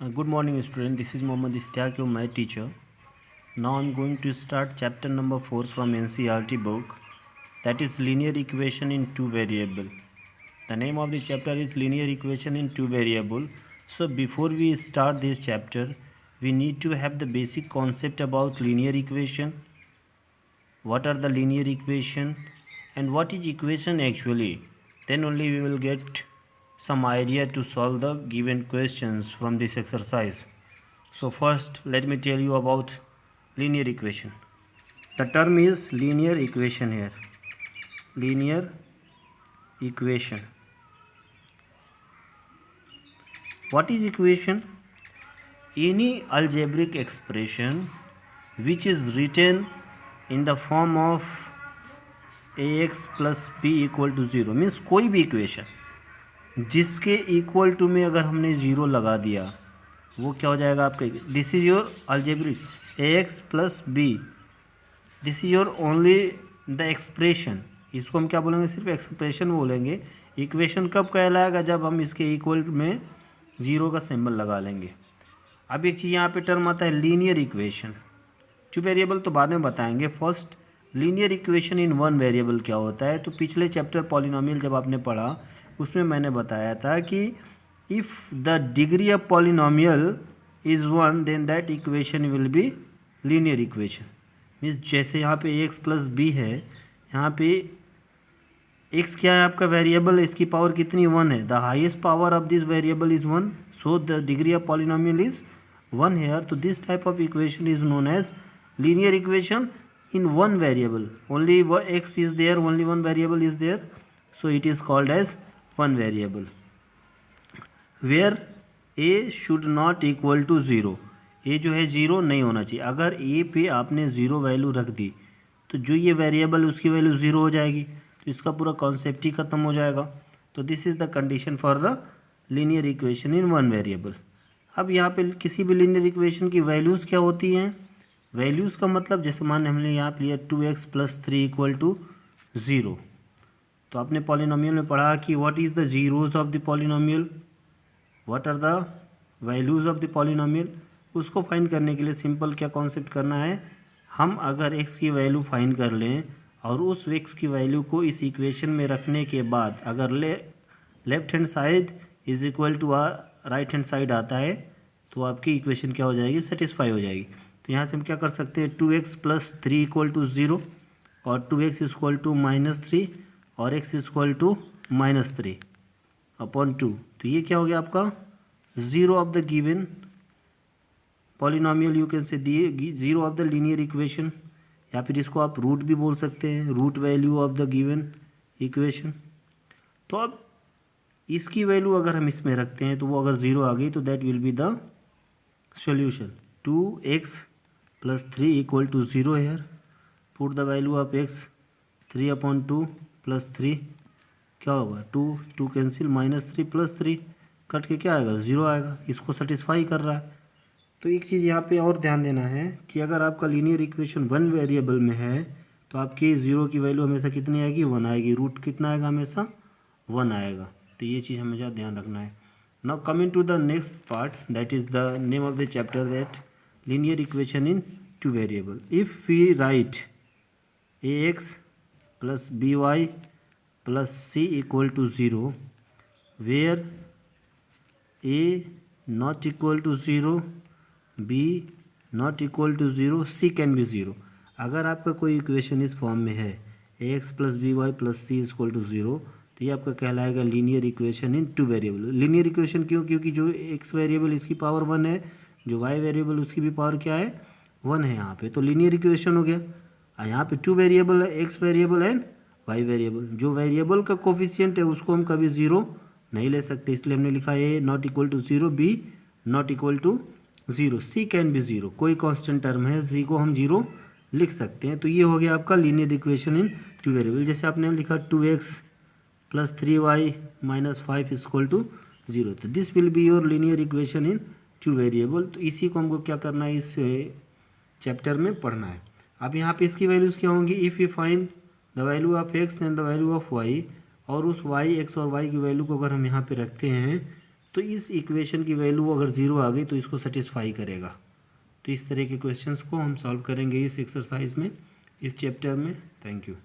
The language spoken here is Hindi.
Good morning, student. This is Mohammad Istiaq, your math teacher. Now I'm going to start chapter number 4 from NCERT book, that is linear equation in two variable. The name of the chapter is linear equation in two variable. So before we start this chapter, we need to have the basic concept about linear equation. What are the linear equation and what is equation actually? Then only we will get some idea to solve the given questions from this exercise. So first let me tell you about linear equation. The term is linear equation here. Linear equation. What is equation? Any algebraic expression which is written in the form of ax plus b equal to 0 means कोई भी इक्वेशन जिसके इक्वल टू में अगर हमने ज़ीरो लगा दिया वो क्या हो जाएगा आपका. This is your algebraic ax plus b. This is your only the expression. इसको हम क्या बोलेंगे? सिर्फ एक्सप्रेशन बोलेंगे. इक्वेशन कब कहलाएगा? जब हम इसके इक्वल में ज़ीरो का सिंबल लगा लेंगे. अब एक चीज़ यहाँ पे टर्म आता है लीनियर इक्वेशन. टू वेरिएबल तो बाद में बताएंगे. First linear equation in one variable क्या होता है? तो पिछले चैप्टर पॉलिनोमियल जब आपने पढ़ा उसमें मैंने बताया था कि if the degree of polynomial is one then that equation will be linear equation. Means जैसे यहाँ पे एक्स प्लस बी है, यहाँ पे एक्स क्या है आपका वेरिएबल, इसकी पावर कितनी? वन है. The highest power of this variable is one, so the degree of polynomial is one here. तो this type of equation is known as linear equation in one variable. Only x is there, only one variable is there, so it is called as one variable where a should not equal to 0. a जो है ज़ीरो नहीं होना चाहिए. अगर a पे आपने ज़ीरो वैल्यू रख दी तो जो ये वेरिएबल उसकी वैल्यू ज़ीरो हो जाएगी, तो इसका पूरा कॉन्सेप्ट ही ख़त्म हो जाएगा. तो this is the condition for the linear equation in one variable. अब यहाँ पे किसी भी लीनियर इक्वेशन की वैल्यूज़ क्या होती हैं? वैल्यूज़ का मतलब जैसे मान हमने यहाँ पे लिया 2x प्लस 3 इक्वल टू 0. तो आपने पॉलिनोमियल में पढ़ा कि what is the zeros of the polynomial, what are the values of the polynomial. उसको फाइंड करने के लिए सिंपल क्या कॉन्सेप्ट करना है, हम अगर x की वैल्यू फाइंड कर लें और उस x की वैल्यू को इस इक्वेशन में रखने के बाद अगर left hand side is equal to right hand side आता है तो आपकी इक्वेशन क्या हो जाएगी? सेटिस्फाई हो जाएगी. तो यहाँ से हम क्या कर सकते हैं? 2x प्लस 3 इक्वल टू 0 और 2x इक्वल टू -3 और x इक्वल टू -3 अपॉन 2. तो ये क्या हो गया आपका? Zero of the given polynomial, you can say दिए zero of the linear equation, या फिर इसको आप रूट भी बोल सकते हैं, root value of the given equation. तो अब इसकी वैल्यू अगर हम इसमें रखते हैं तो वो अगर ज़ीरो आ गई तो that will be the solution. 2x plus 3 equal to 0 here. Put the value of x 3 upon 2 plus 3 क्या होगा? 2 कैंसिल -3 प्लस 3 कट के क्या आएगा? 0 आएगा. इसको सेटिस्फाई कर रहा है. तो एक चीज़ यहाँ पे और ध्यान देना है कि अगर आपका लीनियर इक्वेशन वन वेरिएबल में है तो आपकी ज़ीरो की वैल्यू हमेशा कितनी आएगी? 1 आएगी. रूट कितना आएगा? हमेशा 1 आएगा. तो ये चीज़ हमेशा ध्यान रखना है. Now coming to the next part, that is the name of the chapter, that linear equation in two variable. If we write ax plus by plus c equal to 0 where a not equal to 0, b not equal to 0, c can be 0. अगर आपका कोई इक्वेशन इस फॉर्म में है ax plus b y plus c equal to 0, तो ये आपका कहलाएगा linear equation in two variable. Linear equation क्यों? क्योंकि जो x वेरिएबल इसकी पावर 1 है, जो y वेरिएबल उसकी भी पावर क्या है? 1 है यहाँ पे. तो लीनियर इक्वेशन हो गया. यहाँ पे टू वेरिएबल है, x variable and y variable. जो वेरिएबल का कोफिशिएंट है उसको हम कभी ज़ीरो नहीं ले सकते, इसलिए हमने लिखा a not equal to 0, b not equal to 0, c can be 0. कोई कांस्टेंट टर्म है c को हम 0 लिख सकते हैं. तो ये हो गया आपका linear equation in two variable. जैसे आपने लिखा 2x plus 3y minus 5 equal to 0. तो this will be your linear equation in two variable. तो इसी को हमको क्या करना है? इस चैप्टर में पढ़ना है. अब यहाँ पे इसकी वैल्यूज़ क्या होंगी? If you find the value of x and the value of y, और उस y x और y की वैल्यू को अगर हम यहाँ पे रखते हैं तो इस इक्वेशन की वैल्यू अगर ज़ीरो आ गई तो इसको सेटिस्फाई करेगा। तो इस तरह के क्वेश्चंस को हम सॉल्व करेंगे इस एक्सरसाइज में, इस चैप्टर में। Thank you.